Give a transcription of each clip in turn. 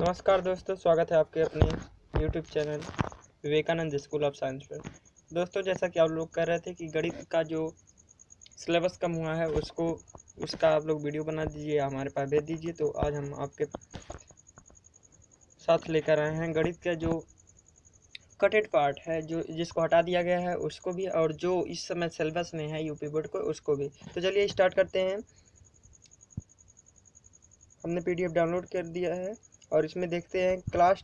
नमस्कार दोस्तों, स्वागत है आपके अपने YouTube channel Vivekananda school of science पर। दोस्तों, जैसा कि आप लोग कह रहे थे कि गणित का जो सिलेबस कम हुआ है उसका आप लोग वीडियो बना दीजिए, हमारे पास भेज दीजिए। तो आज हम आपके साथ लेकर आए हैं गणित का जो कटेड पार्ट है, जो जिसको हटा दिया गया है उसको भी, और जो इस समय सिलेबस में है यूपी बोर्ड को उसको भी। तो चलिए स्टार्ट करते हैं। हमने PDF डाउनलोड कर दिया है और इसमें देखते हैं क्लास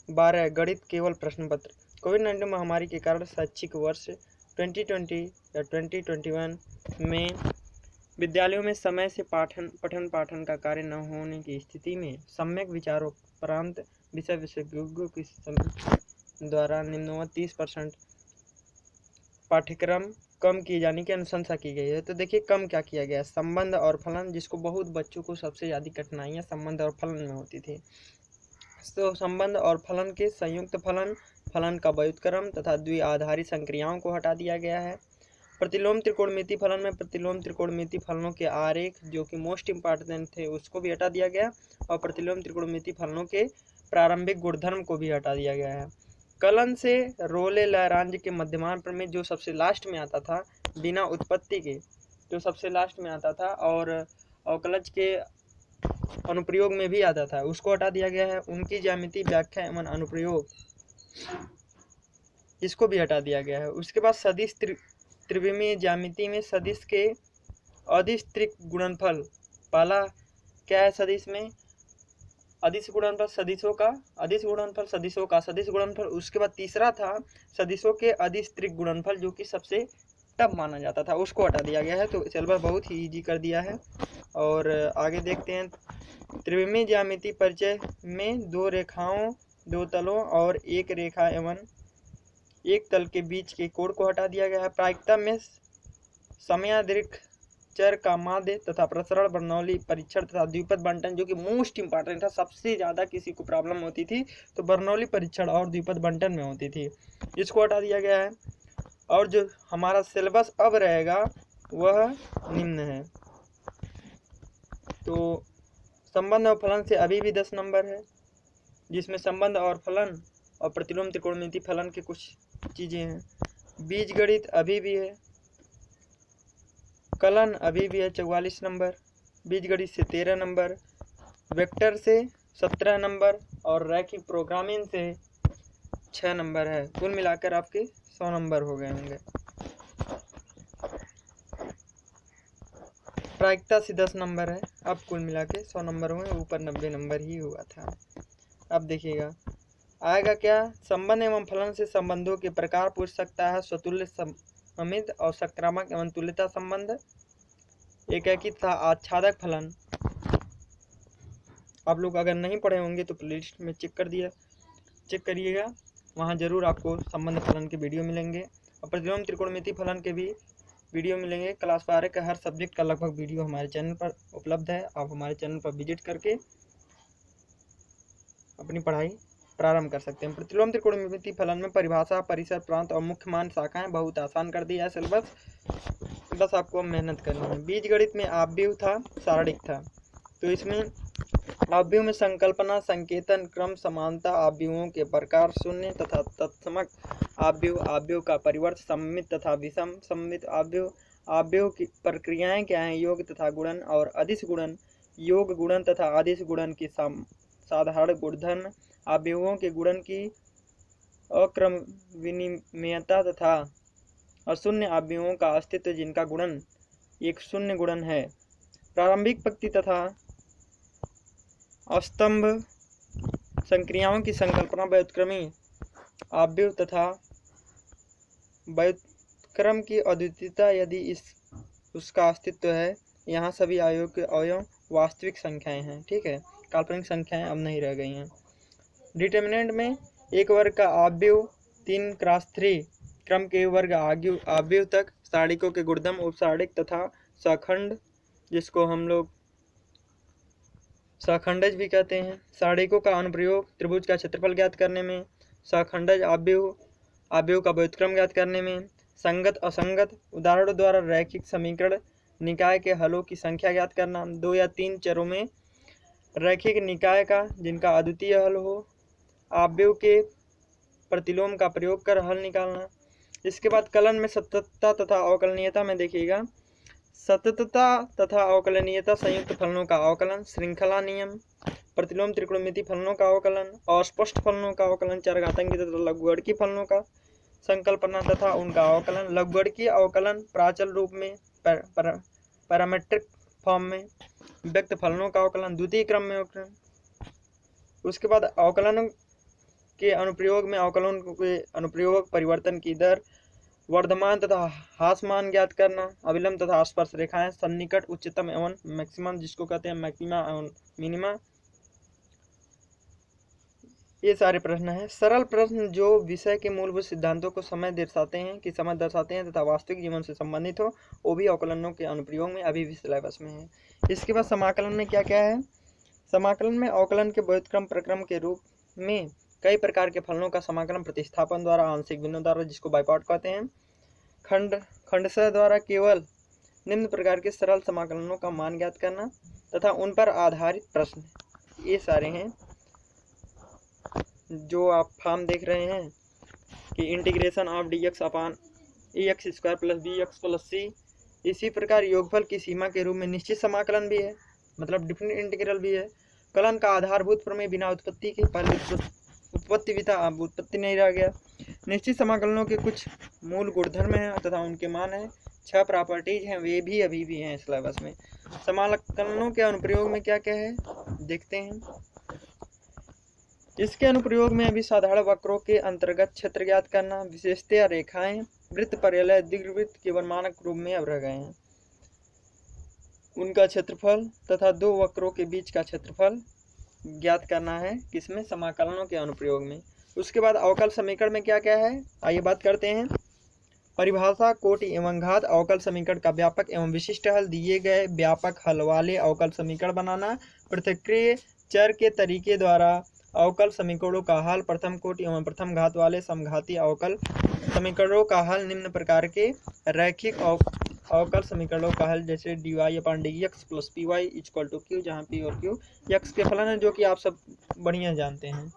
12 गणित केवल प्रश्न पत्र। कोविड-19 महामारी के कारण शैक्षिक वर्ष 2020 या 2021 में विद्यालयों में समय से पठन पाठन का कार्य न होने की स्थिति में सम्यक विचारोपरांत विषय विशेषज्ञों की समिति द्वारा निम्नवत 30% पाठ्यक्रम कम किए जाने की अनुशंसा की गई है। तो देखिए कम क्या किया गया है, संबंध और फलन, जिसको बहुत बच्चों को सबसे ज़्यादा कठिनाइयाँ संबंध और फलन में होती थी। तो संबंध और फलन के संयुक्त फलन, फलन का व्युत्क्रम तथा द्विआधारी संक्रियाओं को हटा दिया गया है। प्रतिलोम त्रिकोणमिति फलन में प्रतिलोम त्रिकोणमिति फलनों के आरेख, जो कि मोस्ट इम्पॉर्टेंट थे, उसको भी हटा दिया गया और प्रतिलोम त्रिकोणमिति फलनों के प्रारंभिक गुणधर्म को भी हटा दिया गया है। कलन से रोले लहरांज के मध्यमान प्रमेय, जो सबसे लास्ट में आता था बिना उत्पत्ति के, जो सबसे लास्ट में आता था और अवकलज के अनुप्रयोग में भी आता था, उसको हटा दिया गया है। उनकी ज्यामिति, व्याख्या एवं अनुप्रयोग, इसको भी हटा दिया गया है। उसके बाद सदिश त्रिविमीय ज्यामिति में सदिश के अदिश त्रिक गुणनफल, पहला क्या है सदिश में? अदिश गुणनफल सदिशों का, अदिश गुणनफल सदिशों का, सदिश गुणनफल। उसके बाद तीसरा था सदिशों के अदिश त्रिक गुणनफल, जो कि सबसे टफ माना जाता था, उसको हटा दिया गया है। तो सिलेबस बहुत ही ईजी कर दिया है। और आगे देखते हैं। त्रिविमीय ज्यामिति परिचय में दो रेखाओं, दो तलों और एक रेखा एवं एक तल के बीच के कोण को हटा दिया गया है। प्रायिकता में समयादीर्घ चर का माध्य तथा प्रसरण, बर्नौली परीक्षण तथा द्विपद बंटन, जो कि मोस्ट इंपॉर्टेंट था, सबसे ज़्यादा किसी को प्रॉब्लम होती थी तो बर्नौली परीक्षण और द्विपद बंटन में होती थी, इसको हटा दिया गया है। और जो हमारा सिलेबस अब रहेगा वह निम्न है। तो संबंध और फलन से अभी भी 10 नंबर है, जिसमें संबंध और फलन और प्रतिलोम त्रिकोणमिति फलन के कुछ चीज़ें हैं। बीजगणित अभी भी है, कलन अभी भी है 44 नंबर, बीजगणित से 13 नंबर, वेक्टर से 17 नंबर और रैखिक प्रोग्रामिंग से 6 नंबर है। कुल मिलाकर आपके 100 नंबर हो गए होंगे। प्रायिकता से 10 नंबर है, अब कुल मिला के 100 नंबर हुए, ऊपर 90 नंबर ही हुआ था। अब देखिएगा आएगा क्या, संबंध एवं फलन से संबंधों के प्रकार पूछ सकता है। स्वतुल्य समित और संक्रामक एवं तुल्यता संबंध, एकीकृत तथा आच्छादक फलन। आप लोग अगर नहीं पढ़े होंगे तो प्लेलिस्ट में चेक करिएगा, वहाँ जरूर आपको संबंध फलन के वीडियो मिलेंगे। और प्रतिलोम त्रिकोणमिति फलन के भी वीडियो मिलेंगे। क्लास 12 का हर सब्जेक्ट का लगभग वीडियो हमारे चैनल पर उपलब्ध है, आप हमारे चैनल पर विजिट करके अपनी पढ़ाई प्रारंभ कर सकते हैं। प्रतिलोम त्रिकोणमिति फलन में परिभाषा, परिसर, प्रांत और मुख्य मान, शाखाएं बहुत आसान कर दिया है सिलेबस, बस आपको मेहनत करनी है। बीजगणित में आव्यूह था, सारणिक था, तो इसमें आव्यूह में संकल्पना, संकेतन, क्रम, समानता, आव्यूहों के प्रकार, शून्य तथा तत्समक आव्यूह, आव्यूह का परिवर्त, सममित तथा विषम सममित आव्यूह, आव्यूह की प्रक्रियाएं क्या हैं, योग तथा गुणन और अदिश गुणन, योग गुणन तथा अदिश गुणन की साधारण गुणधर्म, आव्यूहों के गुणन की अक्रम विनिमयता तथा अशून्य आव्यूहों का अस्तित्व, जिनका गुणन एक शून्य गुणन है, प्रारंभिक पंक्ति तथा स्तंभ संक्रियाओं की संकल्पना, व्युत्क्रमी आव्यूह तथा व्युत्क्रम की अद्वितीयता, यदि उसका अस्तित्व है। यहाँ सभी आव्यूह के अवयव वास्तविक संख्याएं हैं, ठीक है, काल्पनिक संख्याएं अब नहीं रह गई हैं। डिटर्मिनेंट में एक वर्ग का आव्यूह 3x3 क्रम के वर्ग आव्यूह तक, सारणिकों के गुणधर्म, उपसारणिक तथा सखंड, जिसको हम लोग सखंडज भी कहते हैं। सारणिकों का अनुप्रयोग त्रिभुज का क्षेत्रफल ज्ञात करने में, सखंडज आव्यूह का व्युत्क्रम ज्ञात करने में, संगत असंगत उदाहरणों द्वारा रैखिक समीकरण निकाय के हलों की संख्या ज्ञात करना, 2 या 3 चरों में रैखिक निकाय का जिनका अद्वितीय हल हो, आव्यव के प्रतिलोम का प्रयोग कर हल निकालना। इसके बाद कलन में सततता तथा अवकलनीयता में देखिएगा, सततता तथा अवकलनीयता संयुक्त फलनों का अवकलन, श्रृंखला नियम, प्रतिलोम त्रिकोणमिति फलनों का अवकलन, अस्पष्ट फलनों का अवकलन, चरघातांकी तथा लघुगणकीय फलनों का संकल्पना तथा उनका अवकलन, लघुगणकीय अवकलन प्राचल रूप में पैरामेट्रिक फॉर्म में, व्यक्त फलनों का अवकलन द्वितीय क्रम में अवकलन। उसके बाद अवकलन के अनुप्रयोग में अवकलन के अनुप्रयोग, परिवर्तन की दर, वर्धमान तथा ह्रासमान ज्ञात करना, अविलंब तथा स्पर्श रेखाएं, सन्निकट, उच्चतम एवं मैक्सिमम जिसको कहते हैं मैक्सिमा एवं मिनिमा, ये सारे प्रश्न हैं। सरल प्रश्न जो विषय के मूलभूत सिद्धांतों को समझ दर्शाते हैं तथा वास्तविक जीवन से संबंधित हो, वो भी अवकलनों के अनुप्रयोग में अभी भी सिलेबस में है। इसके बाद समाकलन में क्या क्या है? समाकलन में अवकलन के व्युत्क्रम प्रक्रम के रूप में कई प्रकार के फलनों का समाकलन प्रतिस्थापन द्वारा, आंशिक भिन्नों द्वारा जिसको बाइपार्ट कहते हैं, खंडशः द्वारा केवल निम्न प्रकार के सरल समाकलनों का मान ज्ञात करना तथा उन पर आधारित प्रश्न, ये सारे हैं जो आप फॉर्म देख रहे हैं कि integration of dx upon ax square plus bx plus c। इसी प्रकार योगफल की सीमा के रूप में निश्चित समाकलन भी है, मतलब डिफरेंट इंटीग्रल भी है। कलन का आधारभूत प्रमेय बिना उत्पत्ति के, पहले उत्पत्ति भी था अब उत्पत्ति नहीं रह गया। निश्चित समाकलनों के कुछ मूल गुणधर्म हैं तथा उनके मान हैं, 6 प्रॉपर्टीज हैं, वे भी अभी भी हैं सिलेबस में। समाकलनों के अनुप्रयोग में क्या क्या है देखते हैं। इसके अनुप्रयोग में अभी साधारण वक्रों के अंतर्गत क्षेत्र ज्ञात करना, विशेषतया रेखाएं वृत्त, पर्याय, दीर्घवृत्त केवल मानक रूप में अब रह गए हैं, उनका क्षेत्रफल तथा दो वक्रों के बीच का क्षेत्रफल ज्ञात करना है, किसमें? समाकलनों के अनुप्रयोग में। उसके बाद अवकल समीकरण में क्या क्या है, आइए बात करते हैं। परिभाषा, कोटि एवं घात अवकल समीकरण का व्यापक एवं विशिष्ट हल, दिए गए व्यापक हल वाले अवकल समीकरण बनाना, पृथक्कृत चर के तरीके द्वारा अवकल समीकरणों का हल, प्रथम कोटि एवं प्रथम घात वाले समघातीय अवकल समीकरणों का हल, निम्न प्रकार के रैखिक अवकल समीकरणों का हल जैसे dy upon dx plus py equal to q, जहाँ p और q x के फलन है, जो कि आप सब बढ़िया जानते हैं,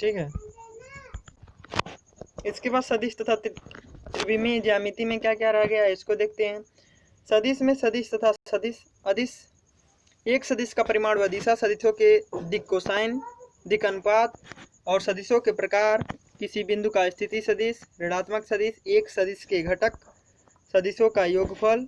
ठीक है। इसके बाद सदिश तथा त्रिविमीय ज्यामिति में क्या क्या रह गया है इसको देखते हैं। सदिश में सदिश तथा सदिश अदिश, एक सदिश का परिमाण व दिशा, सदिशों के दिक् कोसाइन, दिक् अनुपात और सदिशों के प्रकार, किसी बिंदु का स्थिति सदिश, ऋणात्मक सदिश, एक सदिश के घटक, सदिशों का योगफल,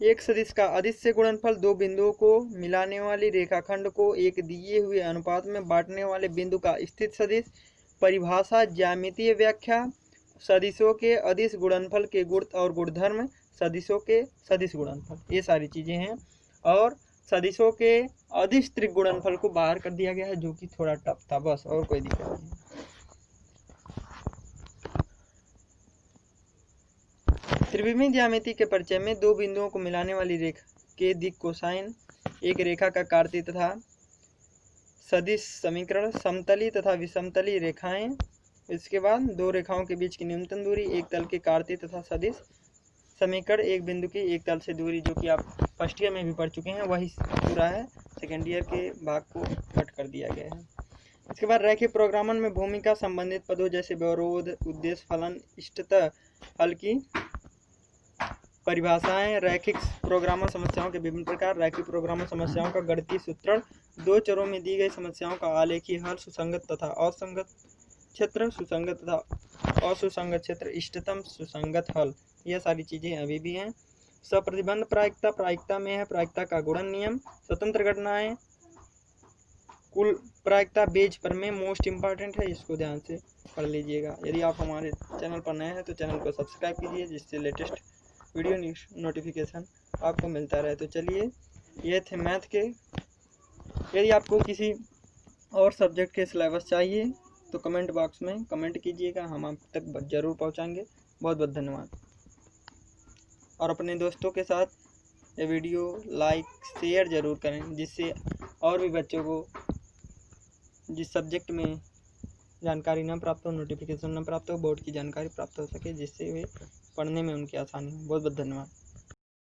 एक सदिश का अदिश से गुणनफल, दो बिंदुओं को मिलाने वाली रेखाखंड को एक दिए हुए अनुपात में बांटने वाले बिंदु का स्थित सदिश, परिभाषा, ज्यामितीय व्याख्या, सदिशों के अदिश गुणनफल के गुण और गुणधर्म, सदिशों के सदिश गुणनफल, ये सारी चीज़ें हैं। और सदिशों के अदिश त्रिक गुणनफल को बाहर कर दिया गया है, जो कि थोड़ा टफ था, बस और कोई दिक्कत नहीं। त्रिविमीय ज्यामिति के परिचय में दो बिंदुओं को मिलाने वाली रेखा के दिक् कोसाइन, एक रेखा का कार्तीय तथा सदिश समीकरण, समतली तथा विषमतली रेखाएं, इसके बाद दो रेखाओं के बीच की न्यूनतम दूरी, एक तल के कार्तीय तथा सदिश समीकरण, एक बिंदु की एक तल से दूरी, जो कि आप फर्स्ट ईयर में भी पढ़ चुके हैं, वही पूरा है, सेकेंड ईयर के भाग को कट कर दिया गया है। इसके बाद रैखिक प्रोग्रामन में भूमिका संबंधित पदों जैसे व्यवरोध, उद्देश्य, फलन, इष्टतः, हल की परिभाषाएं, रैखिक प्रोग्रामर समस्याओं के विभिन्न प्रकार, रैखिक प्रोग्रामर समस्याओं का गणितीय सूत्रण, दो चरों में दी गई समस्याओं का आलेखी हल, सुसंगत तथा असंगत क्षेत्र, सुसंगत तथा असुसंगत क्षेत्र, इष्टतम सुसंगत हल, यह सारी चीज़ें अभी भी हैं। सप्रतिबंध प्रायिकता, प्रायिकता में है प्रायिकता का गुणन नियम, स्वतंत्र घटनाएं, कुल प्रायिकता, बेज प्रमेय मोस्ट इम्पॉर्टेंट है, इसको ध्यान से पढ़ लीजिएगा। यदि आप हमारे चैनल पर नए हैं तो चैनल को सब्सक्राइब कीजिए, जिससे लेटेस्ट वीडियो नोटिफिकेशन आपको मिलता रहे। तो चलिए, ये थे मैथ के। यदि आपको किसी और सब्जेक्ट के सिलेबस चाहिए तो कमेंट बॉक्स में कमेंट कीजिएगा, हम आप तक ज़रूर पहुंचाएंगे। बहुत बहुत धन्यवाद। और अपने दोस्तों के साथ ये वीडियो लाइक शेयर ज़रूर करें, जिससे और भी बच्चों को जिस सब्जेक्ट में जानकारी न प्राप्त हो, नोटिफिकेशन न प्राप्त हो, बोर्ड की जानकारी प्राप्त हो सके, जिससे वे पढ़ने में उनकी आसानी हो। बहुत बहुत धन्यवाद।